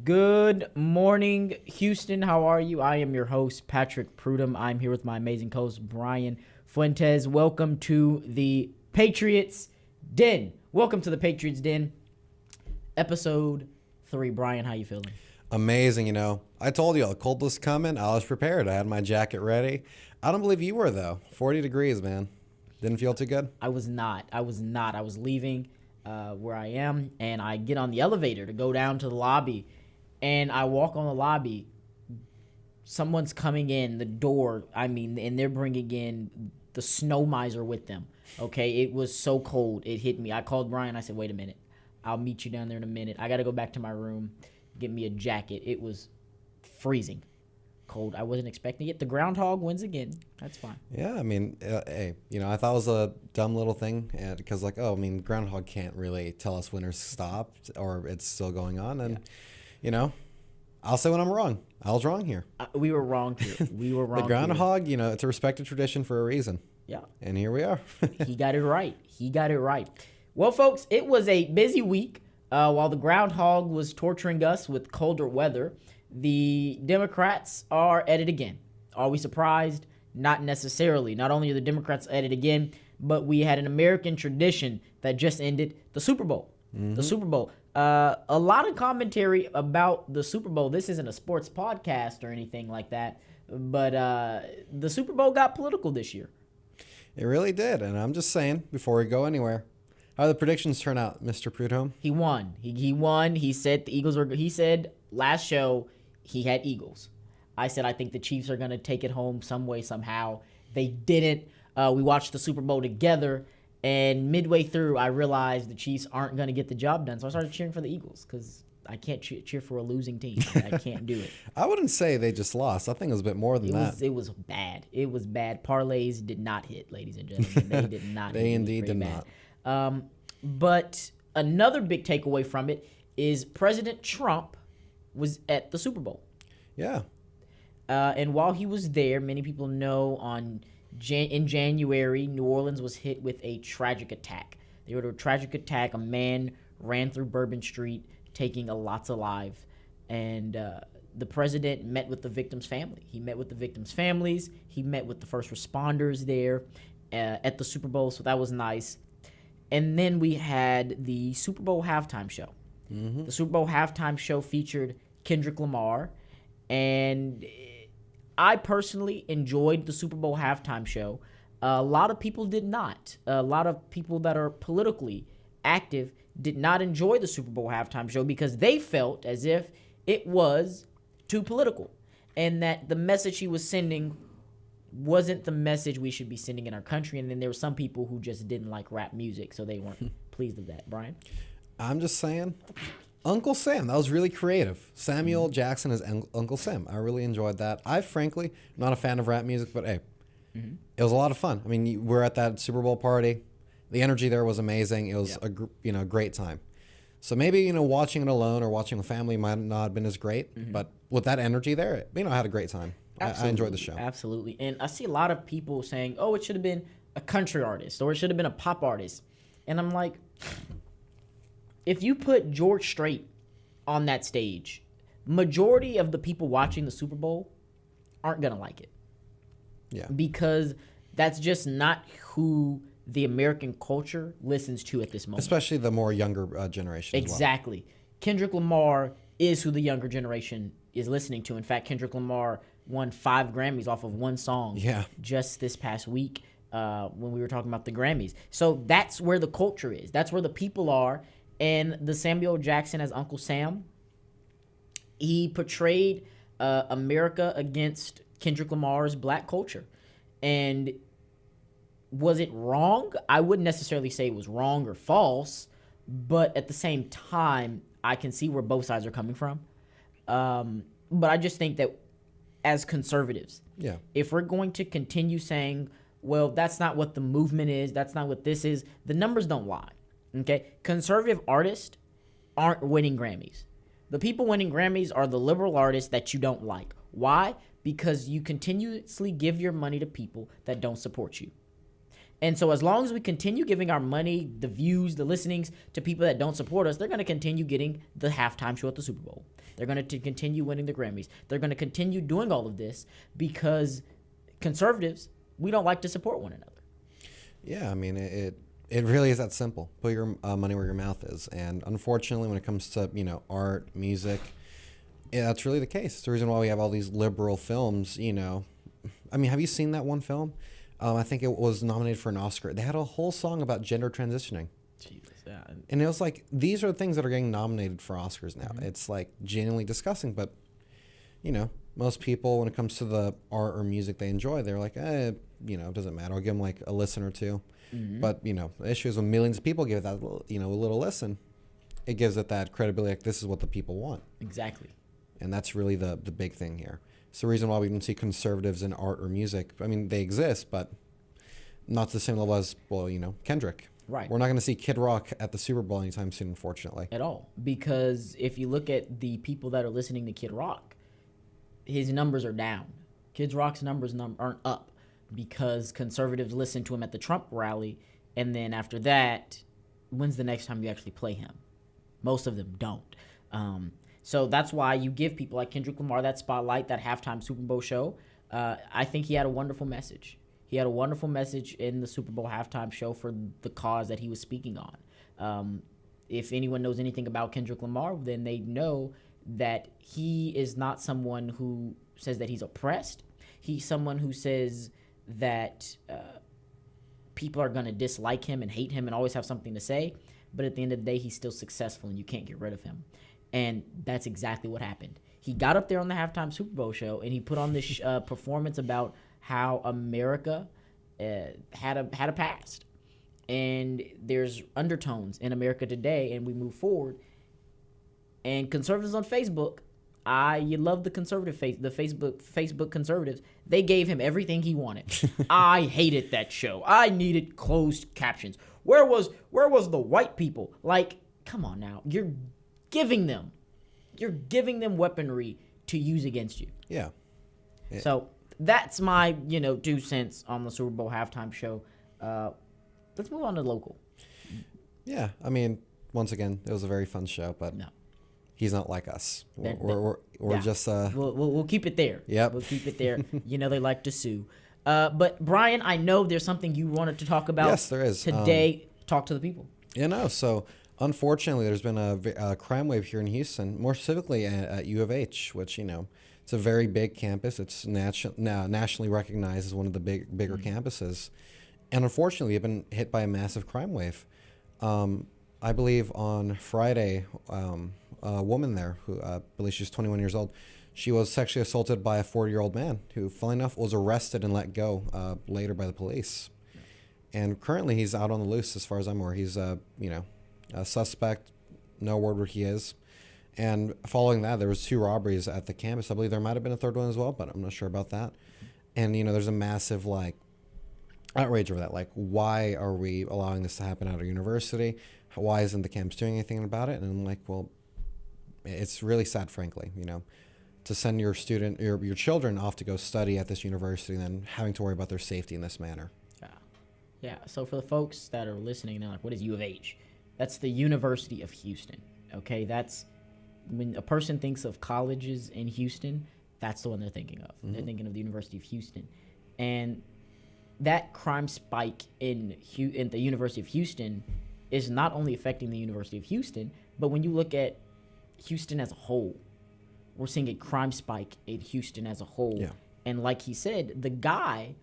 Good morning, Houston. How are you? I am your host, Patrick Prudhomme. I'm here with my amazing co-host, Bryan Fuentes. Welcome to the Patriots Den. Welcome to the Patriots Den, episode 3. Bryan, how you feeling? Amazing, I told you, cold was coming. I was prepared. I had my jacket ready. I don't believe you were, though. 40 degrees, man. Didn't feel too good? I was not. I was leaving where I am, and I get on the elevator to go down to the lobby, and I walk on the lobby. Someone's coming in the door, and they're bringing in the snow miser with them, okay? It was so cold. It hit me. I called Bryan. I said, wait a minute. I'll meet you down there in a minute. I got to go back to my room, get me a jacket. It was freezing cold. I wasn't expecting it. The groundhog wins again. That's fine. Yeah, hey, I thought it was a dumb little thing because, groundhog can't really tell us when it's stopped or it's still going on. And, I'll say when I'm wrong. I was wrong here. We were wrong here. We were wrong. The groundhog, it's a respected tradition for a reason. Yeah. And here we are. He got it right. Well, folks, it was a busy week. While the groundhog was torturing us with colder weather, the Democrats are at it again. Are we surprised? Not necessarily. Not only are the Democrats at it again, but we had an American tradition that just ended, the Super Bowl. Mm-hmm. The Super Bowl. A lot of commentary about the Super Bowl. This isn't a sports podcast or anything like that, but the Super Bowl got political this year. It really did, and I'm just saying, before we go anywhere, how did the predictions turn out, Mr. Prudhomme? He won. He won. He said the Eagles were. He said last show he had Eagles. I said I think the Chiefs are going to take it home some way, somehow. They didn't. We watched the Super Bowl together, and midway through, I realized the Chiefs aren't going to get the job done. So I started cheering for the Eagles because I can't cheer for a losing team. I can't do it. I wouldn't say they just lost. I think it was a bit more than that. It was bad. It was bad. Parlays did not hit, ladies and gentlemen. They did not hit. They indeed did not. But another big takeaway from it is President Trump was at the Super Bowl. Yeah. And while he was there, many people know in January, New Orleans was hit with a tragic attack. They were a tragic attack. A man ran through Bourbon Street, taking lots of lives. And the president met with the victims' family. He met with the victims' families. He met with the first responders there at the Super Bowl, so that was nice. And then we had the Super Bowl halftime show. Mm-hmm. The Super Bowl halftime show featured Kendrick Lamar, and I personally enjoyed the Super Bowl halftime show. A lot of people did not. A lot of people that are politically active did not enjoy the Super Bowl halftime show because they felt as if it was too political and that the message he was sending wasn't the message we should be sending in our country. And then there were some people who just didn't like rap music, so they weren't pleased with that. Bryan? I'm just saying, Uncle Sam, that was really creative. Samuel Jackson as Uncle Sam. I really enjoyed that. I frankly not a fan of rap music, but hey, It was a lot of fun. We're at that Super Bowl party. The energy there was amazing. It was a great time. So maybe watching it alone or watching with family might not have been as great, but with that energy there, I had a great time. I enjoyed the show. Absolutely. And I see a lot of people saying, oh, it should have been a country artist or it should have been a pop artist. And I'm like, if you put George Strait on that stage, majority of the people watching the Super Bowl aren't going to like it. Yeah. Because that's just not who the American culture listens to at this moment. Especially the more younger generation. Exactly. Kendrick Lamar is who the younger generation is listening to. In fact, Kendrick Lamar won 5 Grammys off of one song just this past week when we were talking about the Grammys. So that's where the culture is. That's where the people are. And the Samuel Jackson as Uncle Sam, he portrayed America against Kendrick Lamar's black culture. And was it wrong? I wouldn't necessarily say it was wrong or false, but at the same time, I can see where both sides are coming from. But I just think that as conservatives, if we're going to continue saying, well, that's not what the movement is, that's not what this is, the numbers don't lie. Okay? Conservative artists aren't winning Grammys. The people winning Grammys are the liberal artists that you don't like. Why? Because you continuously give your money to people that don't support you. And so as long as we continue giving our money, the views, the listenings to people that don't support us, they're going to continue getting the halftime show at the Super Bowl. They're going to continue winning the Grammys. They're going to continue doing all of this because conservatives, we don't like to support one another. Yeah, I mean, it really is that simple. Put your money where your mouth is. And unfortunately, when it comes to, art, music, that's really the case. It's the reason why we have all these liberal films, I mean, have you seen that one film? I think it was nominated for an Oscar. They had a whole song about gender transitioning. Jesus, yeah. And it was like, these are things that are getting nominated for Oscars now. Mm-hmm. It's like genuinely disgusting, but, most people, when it comes to the art or music they enjoy, they're like, it doesn't matter. I'll give them like a listen or two. Mm-hmm. But, the issue is when millions of people give it that, a little listen, it gives it that credibility, like this is what the people want. Exactly. And that's really the big thing here. It's the reason why we don't see conservatives in art or music. I mean, they exist, but not to the same level as, Kendrick. Right. We're not going to see Kid Rock at the Super Bowl anytime soon, unfortunately. At all. Because if you look at the people that are listening to Kid Rock, his numbers are down. Kid Rock's numbers aren't up because conservatives listen to him at the Trump rally, and then after that, when's the next time you actually play him? Most of them don't. So that's why you give people like Kendrick Lamar that spotlight, that halftime Super Bowl show. I think he had a wonderful message. He had a wonderful message in the Super Bowl halftime show for the cause that he was speaking on. If anyone knows anything about Kendrick Lamar, then they know that he is not someone who says that he's oppressed. He's someone who says that people are going to dislike him and hate him and always have something to say. But at the end of the day, he's still successful and you can't get rid of him. And that's exactly what happened. He got up there on the halftime Super Bowl show and he put on this performance about how America had a past. And there's undertones in America today, and we move forward. And conservatives on Facebook, you love the conservative the Facebook conservatives. They gave him everything he wanted. I hated that show. I needed closed captions. Where was the white people? Like, come on now. You're giving them weaponry to use against you. Yeah. So that's my 2 cents on the Super Bowl halftime show. Let's move on to local. Yeah, I mean, once again, it was a very fun show, but no. He's not like us. We're yeah. just we'll keep it there. Yep. We'll keep it there. They like to sue. But Bryan, I know there's something you wanted to talk about. Yes, there is. Today, talk to the people. So unfortunately, there's been a crime wave here in Houston, more specifically at U of H, which it's a very big campus. It's nationally recognized as one of the bigger campuses, and unfortunately, we've been hit by a massive crime wave. I believe on Friday, a woman there who I believe she's 21 years old, she was sexually assaulted by a 40-year-old man who, funnily enough, was arrested and let go later by the police. And currently, he's out on the loose, as far as I'm aware. He's a suspect, no word where he is. And following that, there was 2 robberies at the campus. I believe there might have been a 3rd one as well, but I'm not sure about that. And there's a massive outrage over that. Like, why are we allowing this to happen at our university? Why isn't the campus doing anything about it? And I'm like, well, it's really sad, frankly, to send your children off to go study at this university and then having to worry about their safety in this manner. Yeah. So for the folks that are listening, they're like, what is U of H? That's the University of Houston. Okay. That's when a person thinks of colleges in Houston, that's the one they're thinking of. Mm-hmm. They're thinking of the University of Houston. And that crime spike in the University of Houston is not only affecting the University of Houston, but when you look at Houston as a whole, we're seeing a crime spike in Houston as a whole. Yeah. And like he said, the guy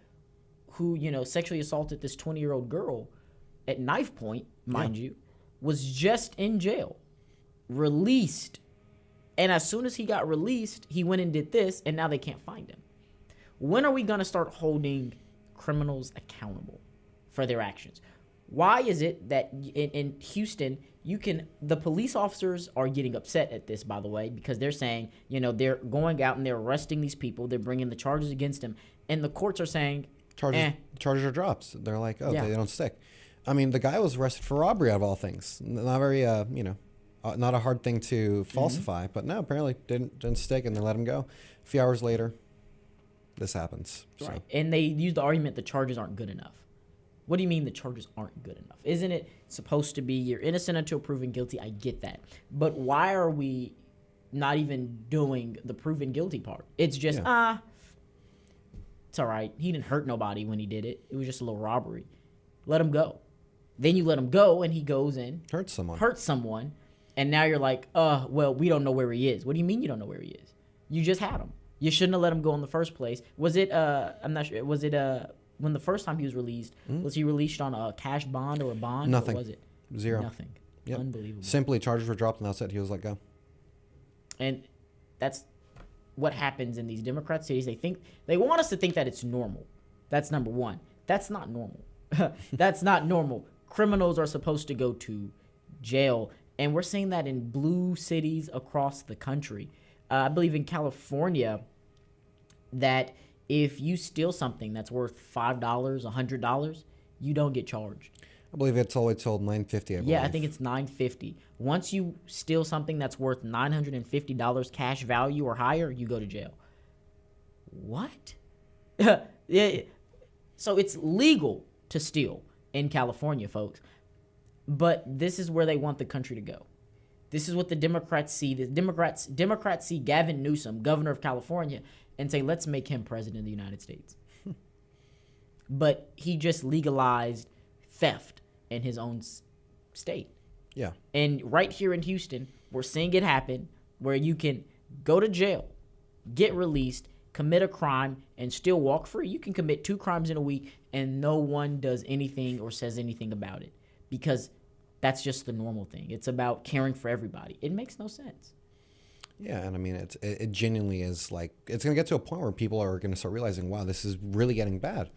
who, sexually assaulted this 20-year-old girl at knife point, mind you, was just in jail, released. And as soon as he got released, he went and did this, and now they can't find him. When are we going to start holding criminals accountable for their actions? Why is it that in Houston, the police officers are getting upset at this, by the way, because they're saying, they're going out and they're arresting these people. They're bringing the charges against them. And the courts are saying, charges are dropped. They're like, they don't stick. I mean, the guy was arrested for robbery out of all things. Not very, not a hard thing to falsify. But no, apparently didn't stick, and they let him go. A few hours later, this happens. Right. So. And they use the argument the charges aren't good enough. What do you mean the charges aren't good enough? Isn't it supposed to be you're innocent until proven guilty? I get that. But why are we not even doing the proven guilty part? It's just, it's all right. He didn't hurt nobody when he did it. It was just a little robbery. Let him go. Then you let him go and he goes in. Hurts someone. And now you're like, well, we don't know where he is. What do you mean you don't know where he is? You just had him. You shouldn't have let him go in the first place. Was it, I'm not sure, was it, when the first time he was released, was he released on a cash bond or a bond? Nothing. Or was it? Zero. Nothing. Yep. Unbelievable. Simply charges were dropped and that's it. He was let go. And that's what happens in these Democrat cities. They want us to think that it's normal. That's number one. That's not normal. That's not normal. Criminals are supposed to go to jail. And we're seeing that in blue cities across the country. I believe in California that if you steal something that's worth $5, $100, you don't get charged. I believe it's always told $950. Yeah, I think it's $950. Once you steal something that's worth $950 cash value or higher, you go to jail. What? Yeah. So it's legal to steal in California, folks. But this is where they want the country to go. This is what the Democrats see. The Democrats see Gavin Newsom, governor of California, and say, let's make him president of the United States. But he just legalized theft in his own state. Yeah. And right here in Houston, we're seeing it happen where you can go to jail, get released, commit a crime, and still walk free. You can commit 2 crimes in a week, and no one does anything or says anything about it because that's just the normal thing. It's about caring for everybody. It makes no sense. Yeah, and I mean, it genuinely is like, it's going to get to a point where people are going to start realizing, wow, this is really getting bad.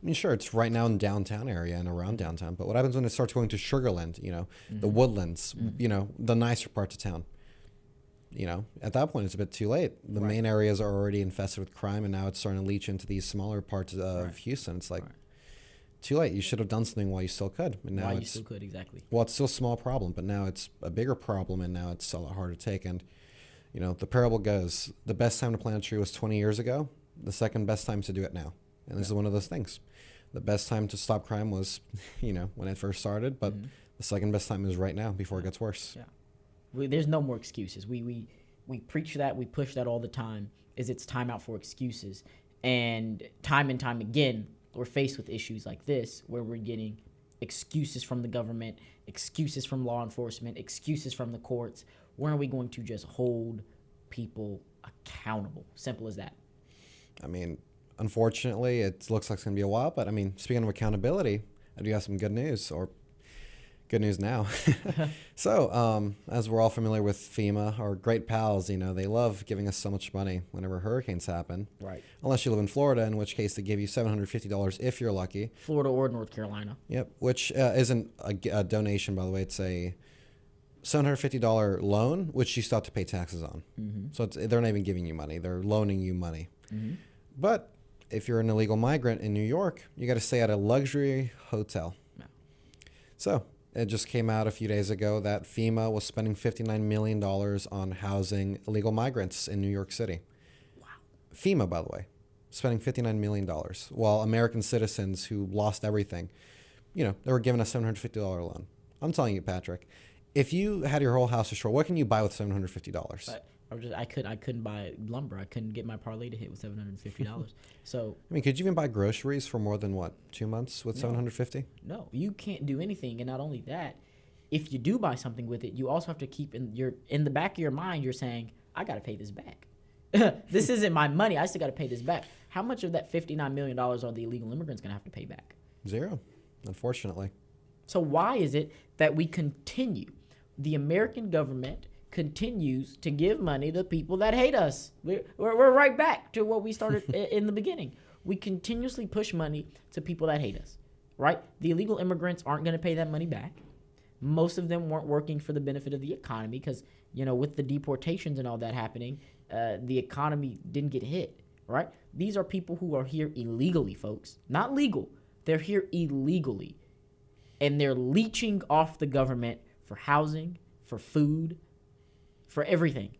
I mean, sure, it's right now in the downtown area and around downtown, but what happens when it starts going to Sugarland, the Woodlands, the nicer parts of town? At that point, it's a bit too late. The main areas are already infested with crime, and now it's starting to leach into these smaller parts of Houston. It's like, too late. You should have done something while you still could. And now you still could, exactly. Well, it's still a small problem, but now it's a bigger problem, and now it's a lot harder to take. And, the parable goes, the best time to plant a tree was 20 years ago. The second best time to do it now. And this is one of those things. The best time to stop crime was, when it first started, but the second best time is right now before it gets worse. Yeah. There's no more excuses. We preach that, we push that all the time, it's time out for excuses. And time again, we're faced with issues like this where we're getting excuses from the government, excuses from law enforcement, excuses from the courts. When are we going to just hold people accountable? Simple as that. I mean, unfortunately, it looks like it's going to be a while, but I mean, speaking of accountability, I do have some good news, or good news now. So, as we're all familiar with FEMA, our great pals, they love giving us so much money whenever hurricanes happen. Right. Unless you live in Florida, in which case they give you $750 if you're lucky. Florida or North Carolina. Yep, which isn't a donation, by the way. It's a $750 loan, which you still have to pay taxes on. So they're not even giving you money. They're loaning you money. But if you're an illegal migrant in New York, you got to stay at a luxury hotel. No. So it just came out a few days ago that FEMA was spending $59 million on housing illegal migrants in New York City. Wow. FEMA, by the way, spending $59 million, while American citizens who lost everything, they were given a $750 loan. I'm telling you, Patrick, if you had your whole house destroyed, what can you buy with $750? I couldn't buy lumber. I couldn't get my parlay to hit with $750. So I mean, could you even buy groceries for more than 2 months with $750? No, you can't do anything. And not only that, if you do buy something with it, you also have to keep in the back of your mind. You're saying, I got to pay this back. This isn't my money. I still got to pay this back. How much of that $59 million are the illegal immigrants going to have to pay back? Zero, unfortunately. So why is it that we continue? The American government continues to give money to people that hate us. We're right back to what we started in the beginning. We continuously push money to people that hate us, right? The illegal immigrants aren't going to pay that money back. Most of them weren't working for the benefit of the economy because, with the deportations and all that happening, the economy didn't get hit, right? These are people who are here illegally, folks. Not legal. They're here illegally. And they're leeching off the government for housing, for food, for everything.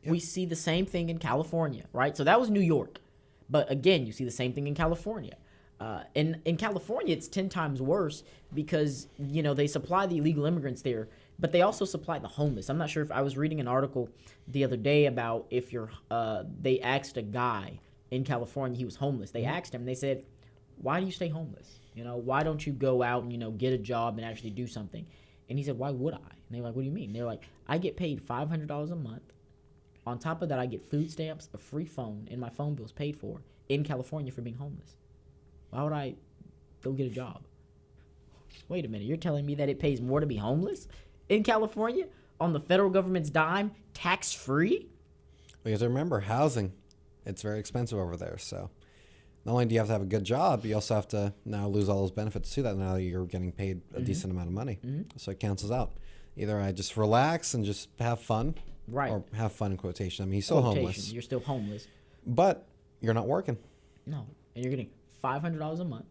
Yep. We see the same thing in California, right? So that was New York. But again, you see the same thing in California. In California, it's 10 times worse because, they supply the illegal immigrants there, but they also supply the homeless. I'm not sure if I was reading an article the other day about if they asked a guy in California, he was homeless. They asked him, they said, why do you stay homeless? Why don't you go out and, get a job and actually do something? And he said, why would I? And they were like, what do you mean? They're like, I get paid $500 a month. On top of that, I get food stamps, a free phone, and my phone bill's paid for in California for being homeless. Why would I go get a job? Wait a minute. You're telling me that it pays more to be homeless in California on the federal government's dime, tax-free? We have to remember, housing, it's very expensive over there. So not only do you have to have a good job, you also have to now lose all those benefits to that. Now you're getting paid a decent amount of money. So it cancels out. Either I just relax and just have fun. Right. Or have fun in quotation. I mean, he's still homeless. You're still homeless. But you're not working. No. And you're getting $500 a month.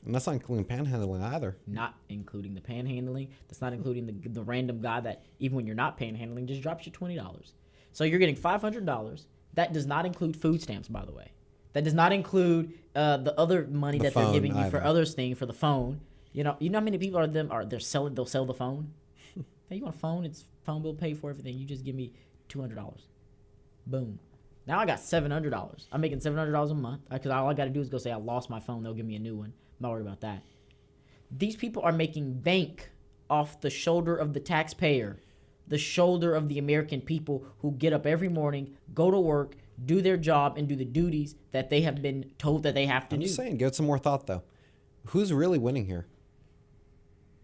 And that's not including panhandling either. Not including the panhandling. That's not including the random guy that, even when you're not panhandling, just drops you $20. So you're getting $500. That does not include food stamps, by the way. That does not include the other money that they're giving you for others things, for the phone. You know how many people they'll sell the phone? Hey, you want a phone? It's phone bill paid for everything. You just give me $200. Boom. Now I got $700. I'm making $700 a month because all I got to do is go say I lost my phone. They'll give me a new one. I'm not worried about that. These people are making bank off the shoulder of the taxpayer, the shoulder of the American people who get up every morning, go to work, do their job, and do the duties that they have been told that they have to do. I'm just saying, give it some more thought, though. Who's really winning here?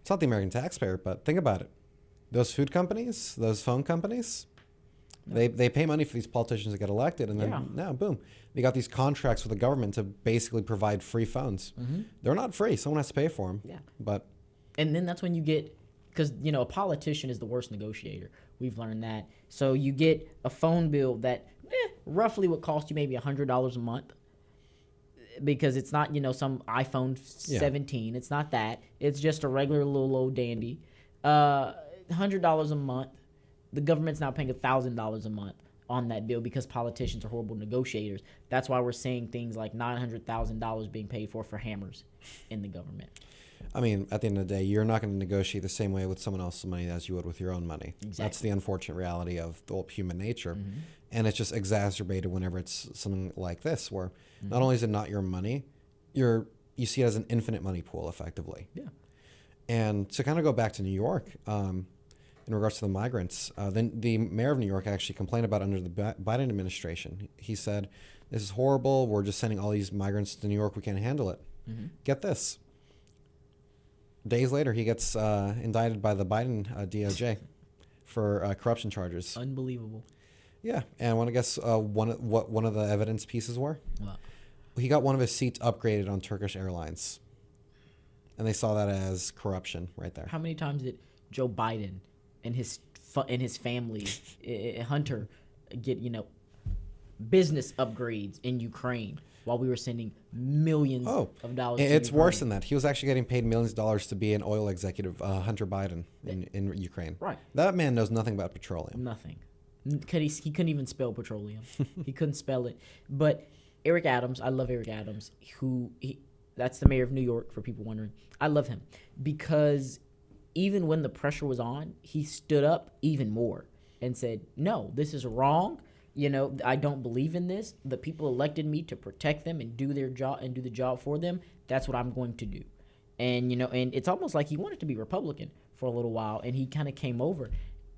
It's not the American taxpayer, but think about it. Those food companies, those phone companies, they pay money for these politicians to get elected, and then now, boom, they got these contracts with the government to basically provide free phones. They're not free. Someone has to pay for them. Yeah. And then that's when you get, because, a politician is the worst negotiator. We've learned that. So you get a phone bill that roughly would cost you maybe $100 a month, because it's not, some iPhone 17. It's not that. It's just a regular little old dandy. $100 a month. The government's now paying $1,000 a month on that bill because politicians are horrible negotiators. That's why we're seeing things like $900,000 being paid for hammers in the government. I mean, at the end of the day, you're not going to negotiate the same way with someone else's money as you would with your own money. Exactly. That's the unfortunate reality of the human nature. And it's just exacerbated whenever it's something like this, where not only is it not your money, you see it as an infinite money pool, effectively. Yeah. And to kind of go back to New York, in regards to the migrants, then the mayor of New York actually complained about it under the Biden administration. He said, this is horrible. We're just sending all these migrants to New York. We can't handle it. Get this. Days later, he gets indicted by the Biden DOJ for corruption charges. Unbelievable. Yeah. And want to guess what one of the evidence pieces were? What? He got one of his seats upgraded on Turkish Airlines. And they saw that as corruption right there. How many times did Joe Biden and his family, Hunter, get business upgrades in Ukraine while we were sending millions of dollars? It's worse than that. He was actually getting paid millions of dollars to be an oil executive, Hunter Biden, in Ukraine. Right. That man knows nothing about petroleum. Nothing. He couldn't even spell petroleum. He couldn't spell it. But Eric Adams, I love Eric Adams, that's the mayor of New York, for people wondering. I love him because even when the pressure was on, he stood up even more and said, no, this is wrong. I don't believe in this. The people elected me to protect them and do their job and do the job for them. That's what I'm going to do. And, and it's almost like he wanted to be Republican for a little while, and he kind of came over.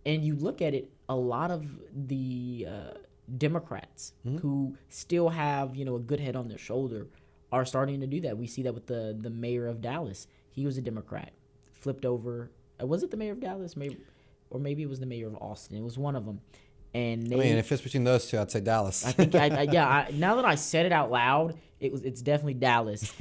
And you look at it, a lot of the Democrats who still have, a good head on their shoulder are starting to do that. We see that with the mayor of Dallas. He was a Democrat, flipped over. Was it the mayor of Dallas? Or maybe it was the mayor of Austin. It was one of them. And if it's between those two, I'd say Dallas. I think, now that I said it out loud, it's definitely Dallas.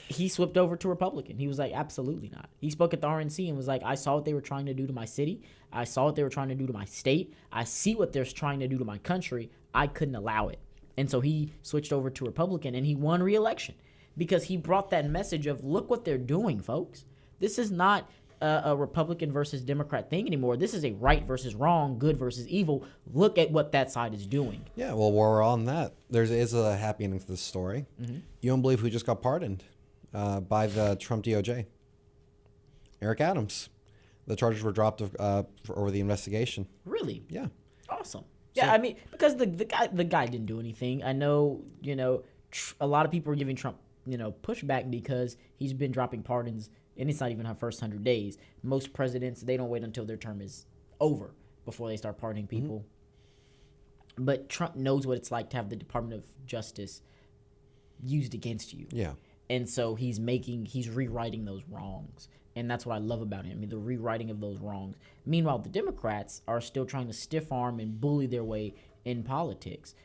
He slipped over to Republican. He was like, absolutely not. He spoke at the RNC and was like, I saw what they were trying to do to my city. I saw what they were trying to do to my state. I see what they're trying to do to my country. I couldn't allow it. And so he switched over to Republican, and he won re-election because he brought that message of, look what they're doing, folks. This is not a Republican versus Democrat thing anymore. This is a right versus wrong, good versus evil. Look at what that side is doing. Yeah, well, while we're on that, there is a happy ending to this story. You don't believe who just got pardoned by the Trump DOJ? Eric Adams. The charges were dropped over the investigation. Really? Yeah. Awesome. Yeah, I mean, because the guy didn't do anything. I know, a lot of people are giving Trump, pushback because he's been dropping pardons, and it's not even her first 100 days. Most presidents, they don't wait until their term is over before they start pardoning people. But Trump knows what it's like to have the Department of Justice used against you. Yeah. And so he's rewriting those wrongs. And that's what I love about him, the rewriting of those wrongs. Meanwhile, the Democrats are still trying to stiff arm and bully their way in politics.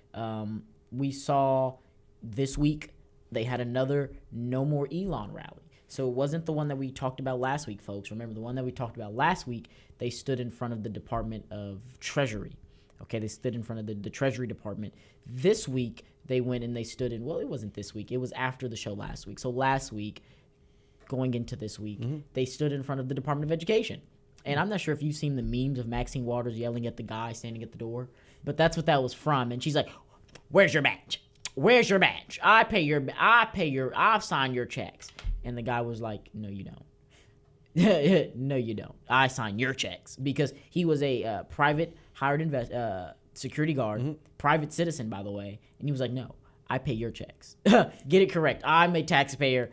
We saw this week they had another No More Elon rally. So it wasn't the one that we talked about last week, folks. Remember, the one that we talked about last week, they stood in front of the Department of Treasury. Okay, they stood in front of the Treasury Department. This week, they went and they stood in, well, it wasn't this week. It was after the show last week. So last week, going into this week, they stood in front of the Department of Education. And I'm not sure if you've seen the memes of Maxine Waters yelling at the guy standing at the door, but that's what that was from. And she's like, "Where's your badge? Where's your badge? I've signed your checks." And the guy was like, "No, you don't." "No, you don't. I sign your checks," because he was a private hired security guard, private citizen, by the way. And he was like, "No, I pay your checks." Get it correct. I'm a taxpayer.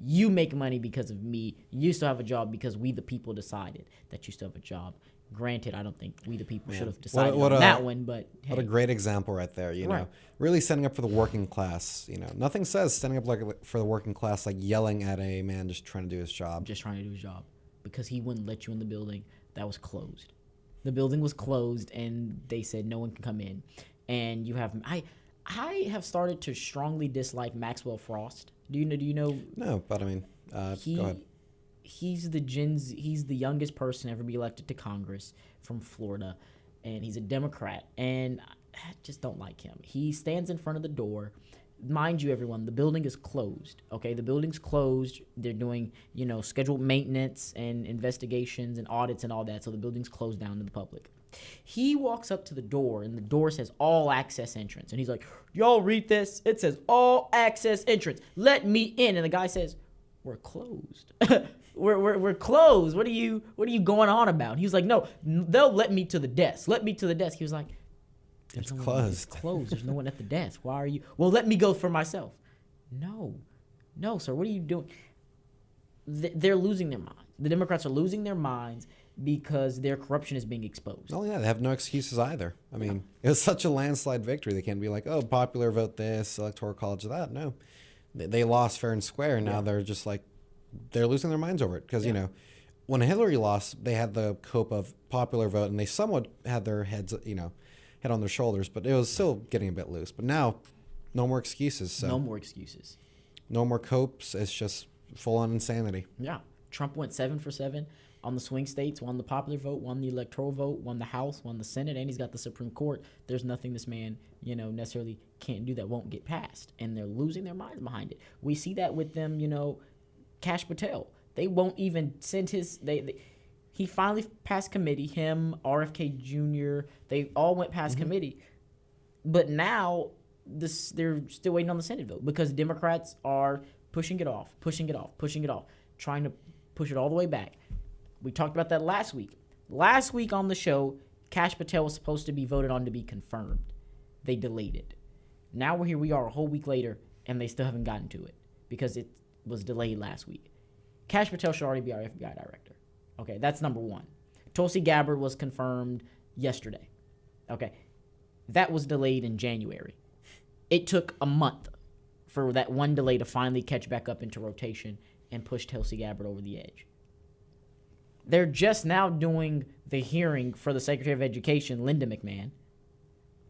You make money because of me. You still have a job because we, the people, decided that you still have a job. Granted, I don't think we, the people, should have decided on that one, but hey. What a great example right there, know. Really standing up for the working class, Nothing says standing up for the working class like yelling at a man just trying to do his job. Just trying to do his job. Because he wouldn't let you in the building that was closed. The building was closed, and they said no one can come in. And you have... I have started to strongly dislike Maxwell Frost. Do you know? No, but I mean, go ahead. He's the youngest person ever be elected to Congress from Florida, and he's a Democrat, and I just don't like him. He stands in front of the door. Mind you, everyone, the building is closed. Okay, the building's closed. They're doing, scheduled maintenance and investigations and audits and all that, so the building's closed down to the public. He walks up to the door, and the door says all access entrance. And he's like, "Y'all read this? It says all access entrance. Let me in." And the guy says, "We're closed. we're closed. What are you going on about?" He was like, "No, they'll let me to the desk. Let me to the desk." He was like, "It's closed. It's closed. There's no one at the desk. Why are you?" "Well, let me go for myself." No, sir. What are you doing?" They're losing their minds. The Democrats are losing their minds because their corruption is being exposed. Oh, yeah, they have no excuses either. I mean, it was such a landslide victory. They can't be like, "Oh, popular vote this, electoral college that." No, they lost fair and square, and now they're just like, they're losing their minds over it. Because, when Hillary lost, they had the cope of popular vote, and they somewhat had their head on their shoulders, but it was still getting a bit loose. But now, no more excuses. So. No more excuses. No more copes. It's just full-on insanity. Yeah. Trump went 7 for 7 on the swing states, won the popular vote, won the electoral vote, won the House, won the Senate, and he's got the Supreme Court. There's nothing this man, necessarily can't do that won't get passed. And they're losing their minds behind it. We see that with them, Kash Patel. They won't even send his... He finally passed committee. Him, RFK Jr., they all went past committee. But now they're still waiting on the Senate vote because Democrats are pushing it off, trying to push it all the way back. We talked about that last week. Last week on the show, Kash Patel was supposed to be voted on to be confirmed. They delayed it. Now here we are a whole week later, and they still haven't gotten to it because it was delayed last week. Kash Patel should already be our FBI director. Okay, that's number one. Tulsi Gabbard was confirmed yesterday. Okay, that was delayed in January. It took a month for that one delay to finally catch back up into rotation and push Tulsi Gabbard over the edge. They're just now doing the hearing for the Secretary of Education, Linda McMahon.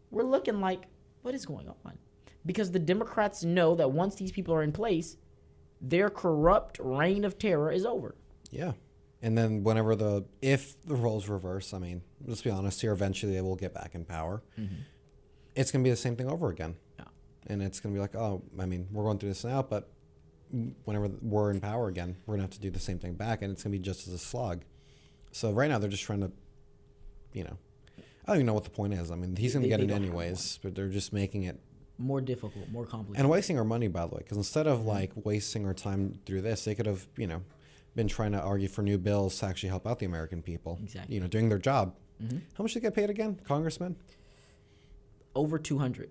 We're looking like, what is going on? Because the Democrats know that once these people are in place, their corrupt reign of terror is over. Yeah. And then if the roles reverse, I mean, let's be honest here, eventually they will get back in power. Mm-hmm. It's going to be the same thing over again. Yeah. And it's going to be like, oh, I mean, we're going through this now, but whenever we're in power again, we're gonna have to do the same thing back, and it's gonna be just as a slog. So right now they're just trying to, I don't even know what the point is. I mean, he's gonna get it anyways, but they're just making it more difficult, more complicated, and wasting our money, by the way. Because instead of like wasting our time through this, they could have, been trying to argue for new bills to actually help out the American people. Exactly. Doing their job. How much do they get paid again, congressmen? Over 200.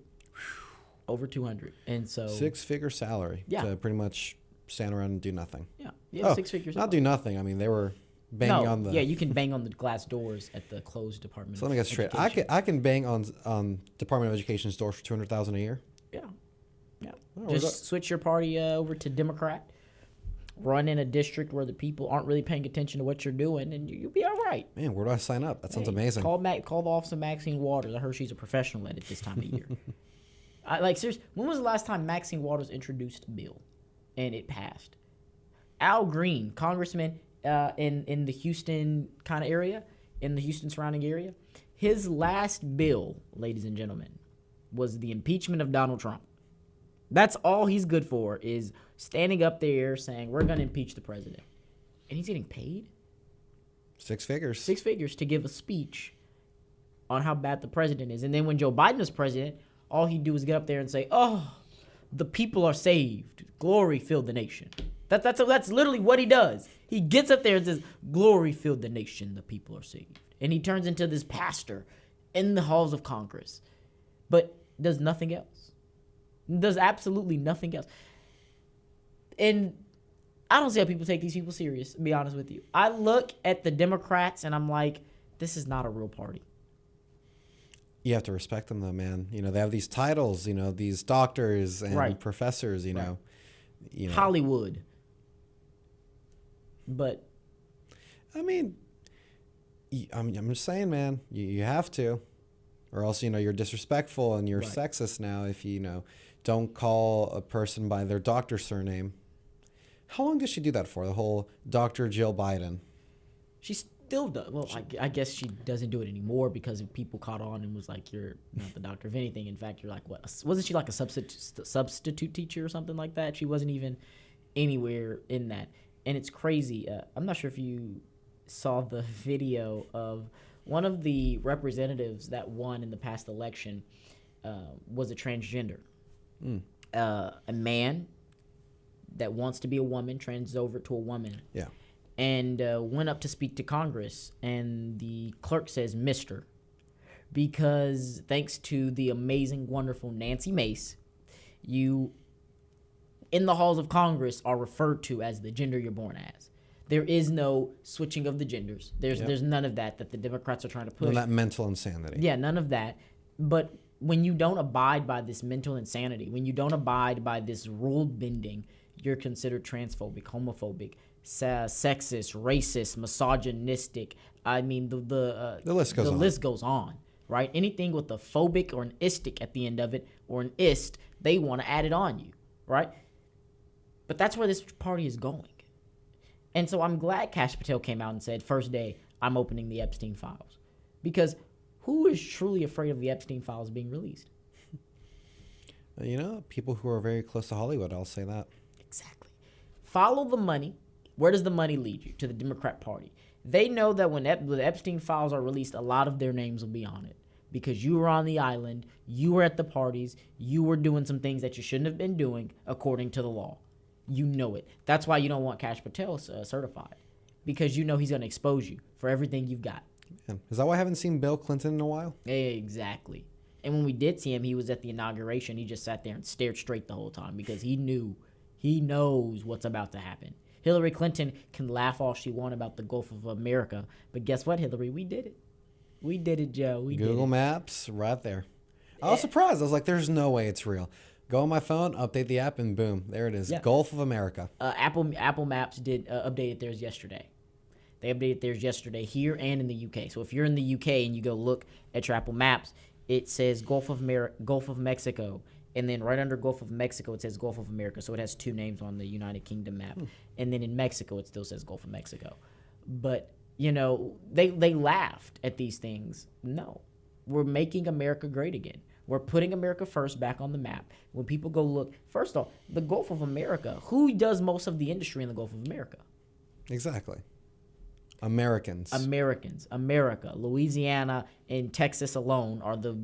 Over 200. And so 6-figure salary to pretty much stand around and do nothing. Yeah, 6 figures. Not do nothing. I mean, they were banging on the... Yeah, you can bang on the glass doors at the closed Department So let me get straight. I can bang on Department of Education's door for $200,000 a year? Yeah. Just switch your party over to Democrat. Run in a district where the people aren't really paying attention to what you're doing, and you'll be all right. Man, where do I sign up? That sounds amazing. Call the office of Maxine Waters. I heard she's a professional at it this time of year. Seriously, when was the last time Maxine Waters introduced a bill and it passed? Al Green, congressman in the Houston kind of area, in the Houston surrounding area, his last bill, ladies and gentlemen, was the impeachment of Donald Trump. That's all he's good for, is standing up there saying, we're going to impeach the president. And he's getting paid? 6 figures. 6 figures to give a speech on how bad the president is. And then when Joe Biden was president, all he'd do was get up there and say, oh, the people are saved. Glory filled the nation. That's literally what he does. He gets up there and says, glory filled the nation. The people are saved. And he turns into this pastor in the halls of Congress, but does nothing else. Does absolutely nothing else. And I don't see how people take these people serious, to be honest with you. I look at the Democrats and I'm like, this is not a real party. You have to respect them, though, man. They have these titles, these doctors and professors, you know. Hollywood. But I'm just saying, man, you have to. Or else, you're disrespectful and you're sexist now if you, don't call a person by their doctor's surname. How long does she do that for? The whole Dr. Jill Biden? She still does. Well, I guess she doesn't do it anymore because people caught on and was like, you're not the doctor of anything. In fact, you're like, what? Wasn't she like a substitute teacher or something like that? She wasn't even anywhere in that. And it's crazy. I'm not sure if you saw the video of one of the representatives that won in the past election was a transgender. A man that wants to be a woman trans over to a woman. Yeah. And went up to speak to Congress, and the clerk says Mr. Because thanks to the amazing, wonderful Nancy Mace, you in the halls of Congress are referred to as the gender you're born as. There is no switching of the genders. There's none of that the Democrats are trying to push. None of that mental insanity. Yeah, none of that. But when you don't abide by this mental insanity, when you don't abide by this rule bending, you're considered transphobic, homophobic, sexist, racist, misogynistic. I mean, the list goes on, right? Anything with a phobic or an istic at the end of it, or an ist, they want to add it on you, right? But that's where this party is going. And so I'm glad Kash Patel came out and said, first day, I'm opening the Epstein files. Because who is truly afraid of the Epstein files being released? People who are very close to Hollywood, I'll say that. Exactly. Follow the money. Where does the money lead you? To the Democrat Party. They know that when the Epstein files are released, a lot of their names will be on it. Because you were on the island, you were at the parties, you were doing some things that you shouldn't have been doing according to the law. You know it. That's why you don't want Kash Patel certified. Because you know he's going to expose you for everything you've got. Yeah. Is that why I haven't seen Bill Clinton in a while? Exactly. And when we did see him, he was at the inauguration. He just sat there and stared straight the whole time because he knows what's about to happen. Hillary Clinton can laugh all she wants about the Gulf of America. But guess what, Hillary? We did it. We did it, Joe. We did it. Google Maps, right there. I was surprised. I was like, there's no way it's real. Go on my phone, update the app, and boom, there it is. Yeah. Gulf of America. Apple Maps did updated theirs yesterday. They updated theirs yesterday here and in the UK. So if you're in the UK and you go look at your Apple Maps, it says Gulf of Mexico. And then right under Gulf of Mexico, it says Gulf of America. So it has two names on the United Kingdom map. And then in Mexico, it still says Gulf of Mexico. But, they laughed at these things. No. we're making America great again. We're putting America first back on the map. When people go look, first off, the Gulf of America, who does most of the industry in the Gulf of America? Exactly. Americans. America. Louisiana and Texas alone are the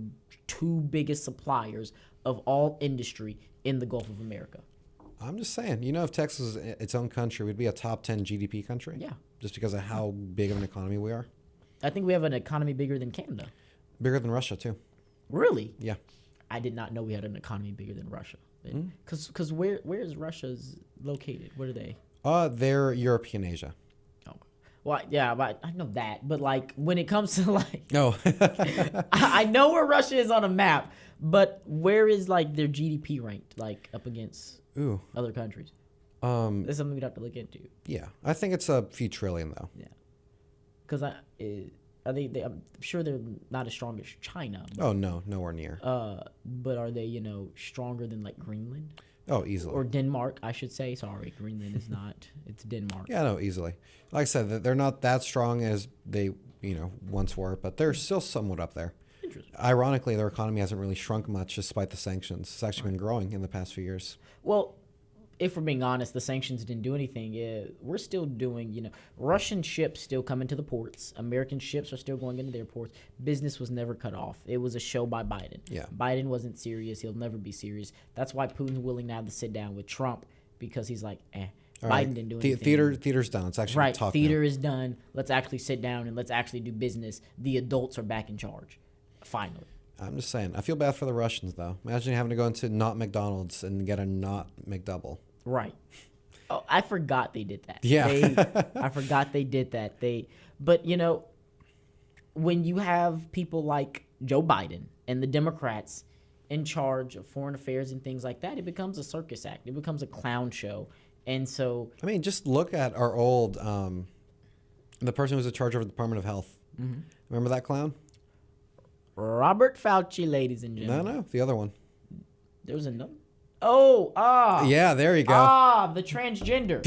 two biggest suppliers of all industry in the Gulf of America. I'm just saying, if Texas was its own country, we'd be a top 10 GDP country. Yeah. Just because of how big of an economy we are. I think we have an economy bigger than Canada. Bigger than Russia, too. Really? Yeah. I did not know we had an economy bigger than Russia. Because where is Russia's located? Where are they? They're European Asia. Oh. Well, yeah, but I know that. But, like, when it comes to, like... No. I know where Russia is on a map, but where is, like, their GDP ranked, like, up against other countries? That's something we'd have to look into. Yeah. I think it's a few trillion, though. Yeah. Because I'm sure they're not as strong as China. But, oh, no. Nowhere near. but are they, stronger than, like, Greenland? Oh, easily. Or Denmark, I should say. Sorry, Greenland is not. It's Denmark. Yeah, no, easily. Like I said, they're not that strong as they, once were, but they're still somewhat up there. Interesting. Ironically, their economy hasn't really shrunk much despite the sanctions. It's actually been growing in the past few years. Well, if we're being honest, the sanctions didn't do anything. Yeah, we're still doing, Russian ships still come into the ports. American ships are still going into their ports. Business was never cut off. It was a show by Biden. Yeah. Biden wasn't serious. He'll never be serious. That's why Putin's willing now to sit down with Trump, because he's like, Biden didn't do anything. Theater's done. It's actually right. talk Theater now. is done. Let's actually sit down and let's actually do business. The adults are back in charge. Finally. I'm just saying. I feel bad for the Russians, though. Imagine having to go into not McDonald's and get a not McDouble. Right. Oh, I forgot they did that. Yeah. I forgot they did that. But when you have people like Joe Biden and the Democrats in charge of foreign affairs and things like that, it becomes a circus act. It becomes a clown show. And so, I mean, just look at our old, the person who was in charge of the Department of Health. Mm-hmm. Remember that clown? Robert Fauci, ladies and gentlemen. No, the other one. There was another. Oh, yeah, there you go. The transgender.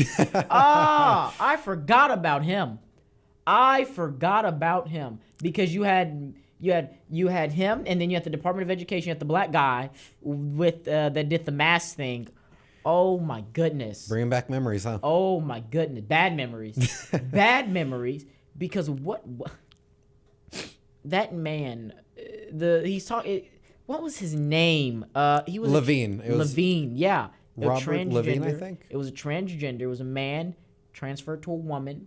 I forgot about him. Because you had him, and then you had the Department of Education, you had the black guy with that did the mask thing. Oh my goodness. Bringing back memories, huh? Oh my goodness, bad memories. Bad memories, because what that man, he's talking. What was his name? He was Levine. Levine, yeah. Robert Levine, I think. It was a transgender. It was a man transferred to a woman.